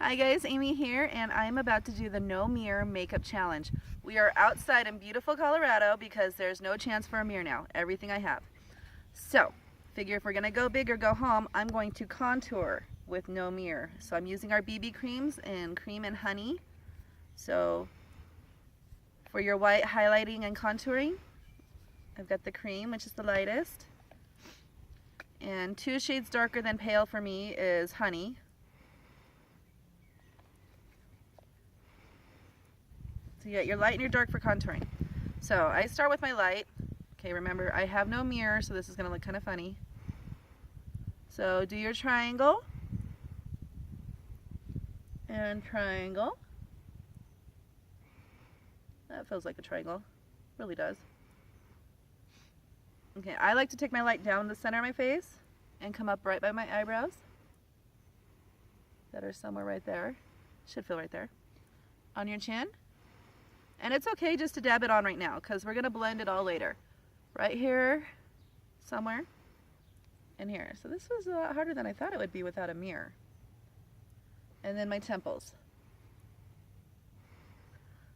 Hi guys, Amy here, and I'm about to do the No Mirror Makeup Challenge. We are outside in beautiful Colorado because there's no chance for a mirror now. Everything I have. So, figure if we're gonna go big or go home, I'm going to contour with no mirror. So I'm using our BB creams in Cream and Honey. So, for your white highlighting and contouring, I've got the cream, which is the lightest. And 2 shades darker than pale for me is Honey. So you got your light and your dark for contouring. So I start with my light. Okay, remember I have no mirror, so this is gonna look kind of funny. So do your triangle and triangle. That feels like a triangle, really does. Okay, I like to take my light down the center of my face and come up right by my eyebrows that are somewhere right there. Should feel right there. On your chin. And it's okay just to dab it on right now because we're gonna blend it all later. Right here, somewhere, and here. So this was a lot harder than I thought it would be without a mirror. And then my temples.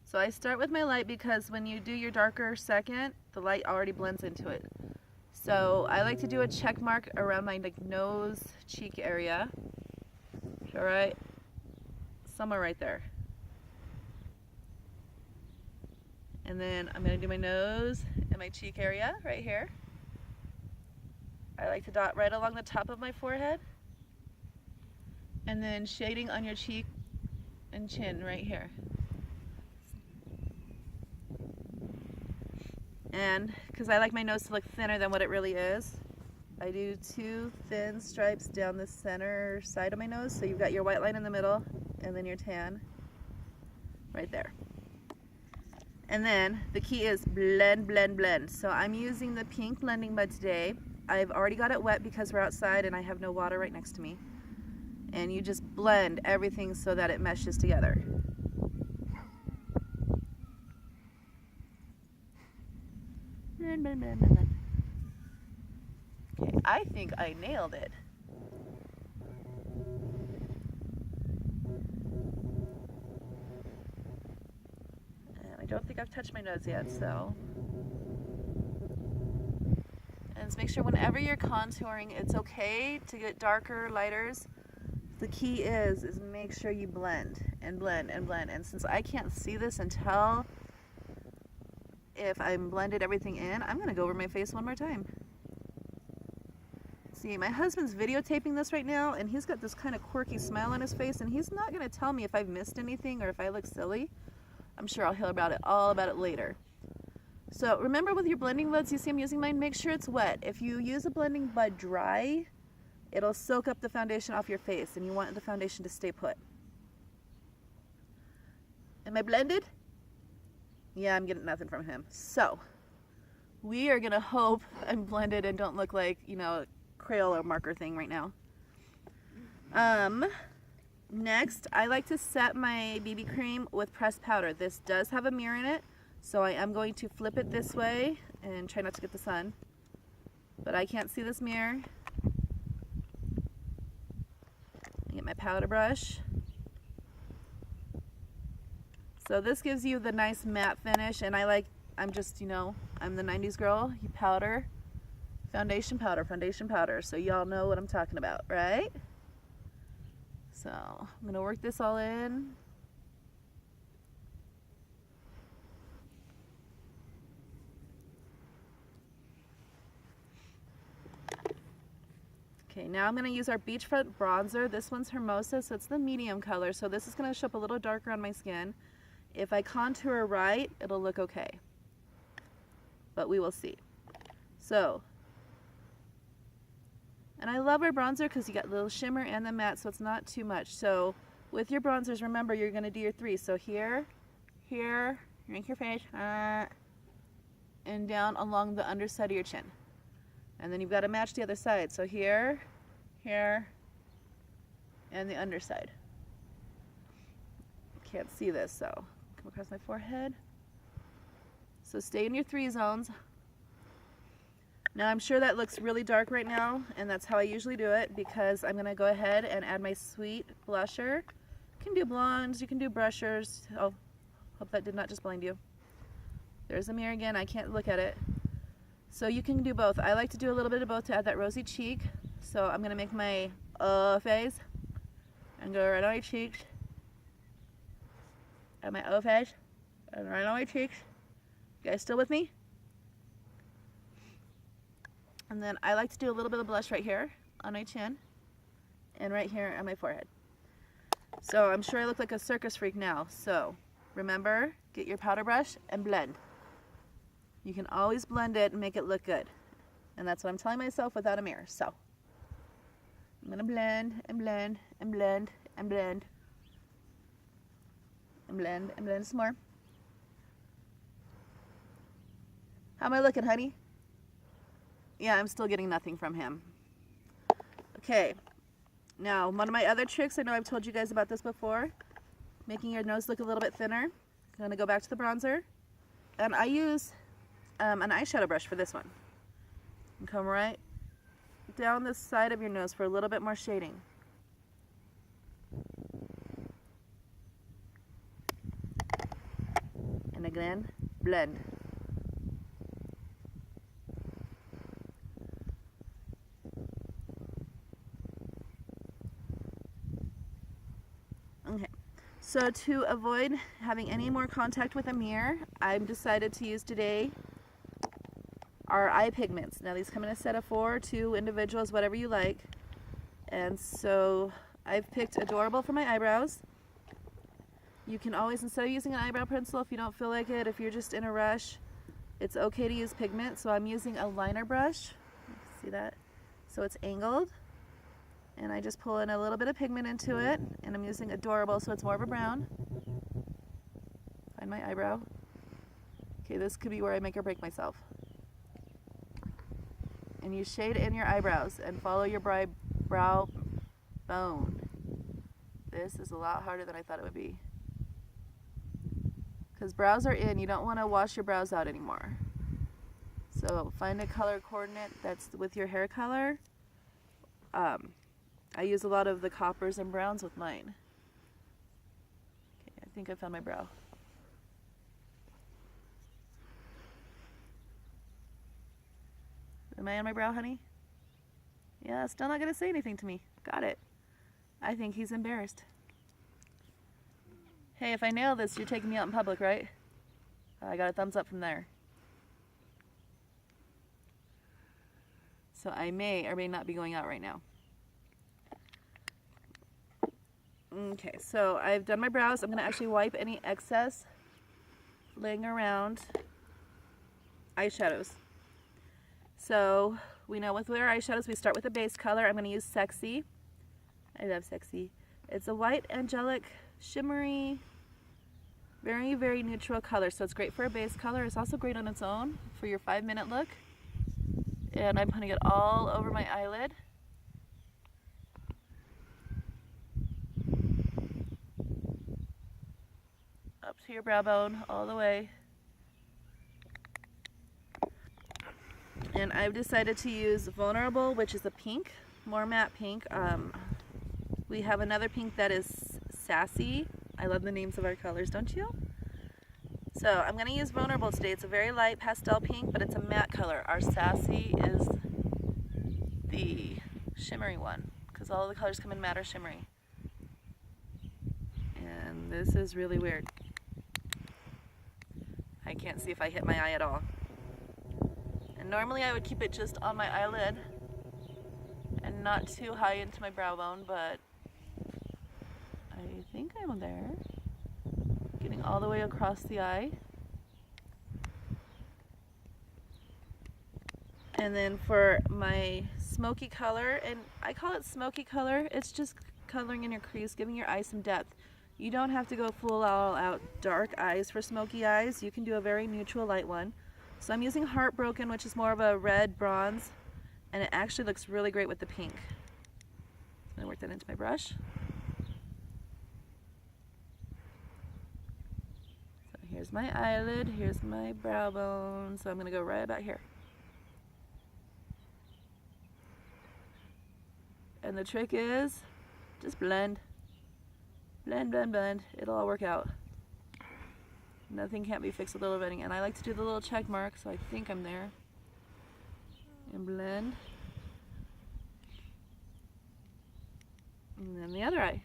So I start with my light because when you do your darker second, the light already blends into it. So I like to do a check mark around my nose, cheek area. All right, somewhere right there. And then I'm going to do my nose and my cheek area right here. I like to dot right along the top of my forehead. And then shading on your cheek and chin right here. And because I like my nose to look thinner than what it really is, I do 2 thin stripes down the center side of my nose. So you've got your white line in the middle and then your tan right there. And then the key is blend, blend, blend. So I'm using the pink blending mud today. I've already got it wet because we're outside and I have no water right next to me. And you just blend everything so that it meshes together. Blend, blend, blend, blend, blend. Okay, I think I nailed it. I don't think I've touched my nose yet, so. And just make sure whenever you're contouring, it's okay to get darker, lighters. The key is make sure you blend and blend and blend. And since I can't see this until if I'm blended everything in, I'm gonna go over my face one more time. See, my husband's videotaping this right now, and he's got this kind of quirky smile on his face, and he's not gonna tell me if I've missed anything or if I look silly. I'm sure I'll hear all about it later. So remember with your blending buds, you see I'm using mine, make sure it's wet. If you use a blending bud dry, it'll soak up the foundation off your face and you want the foundation to stay put. Am I blended? Yeah, I'm getting nothing from him. So we are gonna hope I'm blended and don't look like, you know, a Crayola marker thing right now. Next, I like to set my BB cream with pressed powder. This does have a mirror in it, so I am going to flip it this way and try not to get the sun. But I can't see this mirror. I get my powder brush. So this gives you the nice matte finish, and I'm just, you know, I'm the 90s girl. You powder, foundation powder, foundation powder. So y'all know what I'm talking about, right? So I'm going to work this all in. Okay, now I'm going to use our Beachfront bronzer. This one's Hermosa, so it's the medium color. So this is going to show up a little darker on my skin. If I contour right, it'll look okay. But we will see. So, and I love our bronzer because you got a little shimmer and the matte, so it's not too much. So with your bronzers, remember you're going to do your 3. So here, here, make your face, and down along the underside of your chin. And then you've got to match the other side. So here, here, and the underside. Can't see this, so come across my forehead. So stay in your 3 zones. Now I'm sure that looks really dark right now, and that's how I usually do it because I'm going to go ahead and add my sweet blusher can do blondes, you can do brushers. Oh, hope that did not just blind you. There's a mirror again, I can't look at it. So you can do both. I like to do a little bit of both to add that rosy cheek. So I'm gonna make my face and go right on my cheeks. And my face and right on my cheeks. You guys still with me? And then I like to do a little bit of blush right here on my chin and right here on my forehead. So I'm sure I look like a circus freak now. So remember, get your powder brush and blend. You can always blend it and make it look good. And that's what I'm telling myself without a mirror. So I'm gonna blend and blend and blend and blend and blend and blend some more. How am I looking, honey? Yeah, I'm still getting nothing from him. Okay, now one of my other tricks, I know I've told you guys about this before, making your nose look a little bit thinner. I'm gonna go back to the bronzer, and I use an eyeshadow brush for this one. And come right down the side of your nose for a little bit more shading. And again, blend. Okay, so to avoid having any more contact with a mirror, I've decided to use today our eye pigments. Now these come in a set of 4, 2 individuals, whatever you like. And so I've picked Adorable for my eyebrows. You can always, instead of using an eyebrow pencil, if you don't feel like it, if you're just in a rush, it's okay to use pigment. So I'm using a liner brush. See that? So it's angled. And I just pull in a little bit of pigment into it, and I'm using Adorable, so it's more of a brown. Find my eyebrow. Okay, this could be where I make or break myself. And you shade in your eyebrows and follow your brow bone. This is a lot harder than I thought it would be. Because brows are in, you don't want to wash your brows out anymore. So find a color coordinate that's with your hair color. I use a lot of the coppers and browns with mine. Okay, I think I found my brow. Am I on my brow, honey? Yeah, still not gonna say anything to me. Got it. I think he's embarrassed. Hey, if I nail this, you're taking me out in public, right? I got a thumbs up from there. So I may or may not be going out right now. Okay, so I've done my brows. I'm gonna actually wipe any excess laying around eyeshadows. So we know with our eyeshadows, we start with a base color. I'm gonna use Sexy. I love Sexy. It's a white, angelic, shimmery, very, very neutral color. So it's great for a base color. It's also great on its own for your 5-minute look. And I'm putting it all over my eyelid. Up to your brow bone, all the way. And I've decided to use Vulnerable, which is a pink, more matte pink. We have another pink that is Sassy. I love the names of our colors, don't you? So I'm going to use Vulnerable today. It's a very light pastel pink, but it's a matte color. Our Sassy is the shimmery one, because all of the colors come in matte or shimmery. And this is really weird. I can't see if I hit my eye at all. And normally I would keep it just on my eyelid and not too high into my brow bone, but I think I'm there. Getting all the way across the eye. And then for my smoky color, and I call it smoky color, it's just coloring in your crease, giving your eye some depth. You don't have to go full all out dark eyes for smoky eyes. You can do a very neutral light one. So I'm using Heartbroken, which is more of a red bronze, and it actually looks really great with the pink. I'm gonna work that into my brush. So here's my eyelid, here's my brow bone, so I'm gonna go right about here. And the trick is, just blend. Blend, blend, blend. It'll all work out. Nothing can't be fixed with a little blending. And I like to do the little check mark, so I think I'm there. And blend. And then the other eye.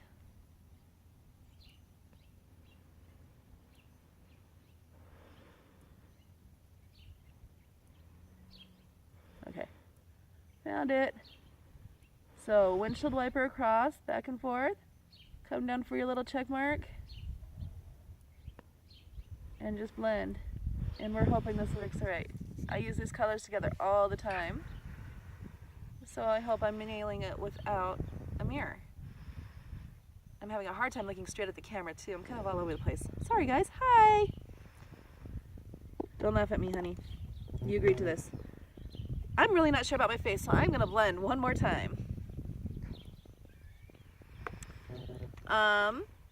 Okay, found it. So windshield wiper across, back and forth. Come down for your little check mark. And just blend. And we're hoping this works right. I use these colors together all the time. So I hope I'm nailing it without a mirror. I'm having a hard time looking straight at the camera too. I'm kind of all over the place. Sorry guys, hi! Don't laugh at me, honey. You agreed to this. I'm really not sure about my face, so I'm gonna blend one more time.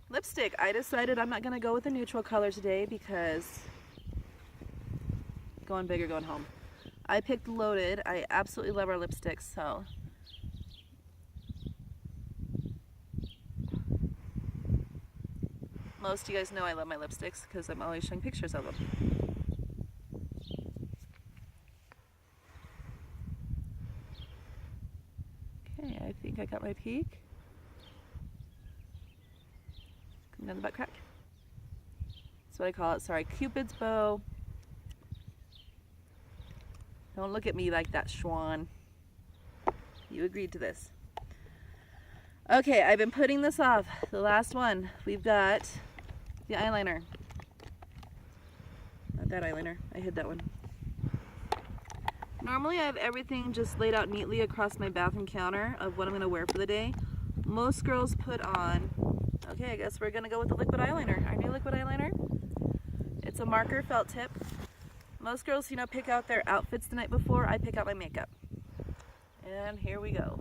Lipstick. I decided I'm not gonna go with a neutral color today because going big or going home. I picked Loaded. I absolutely love our lipsticks, so most of you guys know I love my lipsticks because I'm always showing pictures of them. Okay, I think I got my peak. Come down the butt crack. That's what I call it. Sorry, Cupid's bow. Don't look at me like that, Schwan. You agreed to this. Okay, I've been putting this off. The last one. We've got the eyeliner. Not that eyeliner. I hid that one. Normally I have everything just laid out neatly across my bathroom counter of what I'm going to wear for the day. Most girls put on, okay, I guess we're going to go with the liquid eyeliner. Our new liquid eyeliner. It's a marker felt tip. Most girls, you know, pick out their outfits the night before. I pick out my makeup. And here we go.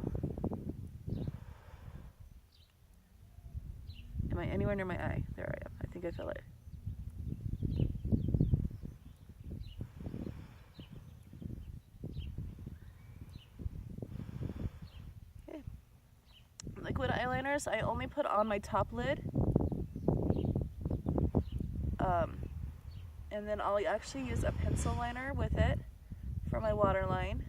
Am I anywhere near my eye? There I am. I think I feel it. Okay. Liquid eyeliners, I only put on my top lid. And then I'll actually use a pencil liner with it for my waterline.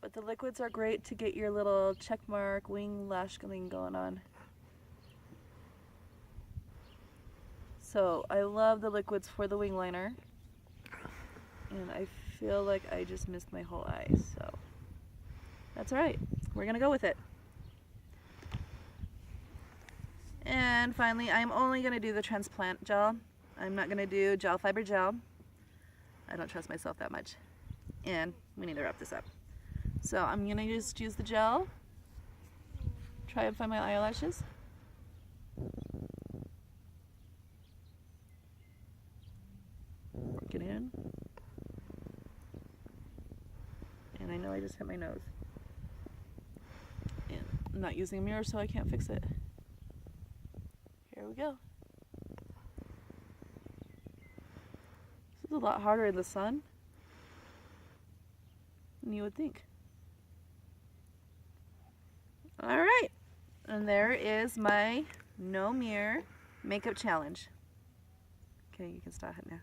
But the liquids are great to get your little check mark, wing, lash thing going on. So I love the liquids for the wing liner. And I feel like I just missed my whole eye, so that's alright. We're gonna go with it. And finally, I'm only gonna do the transplant gel. I'm not gonna do gel fiber gel. I don't trust myself that much. And we need to wrap this up. So I'm gonna just use the gel. Try and find my eyelashes. Work it in. And I know I just hit my nose. And I'm not using a mirror, so I can't fix it. Here we go. This is a lot harder in the sun than you would think. Alright, and there is my no mirror makeup challenge. Okay, you can stop it now.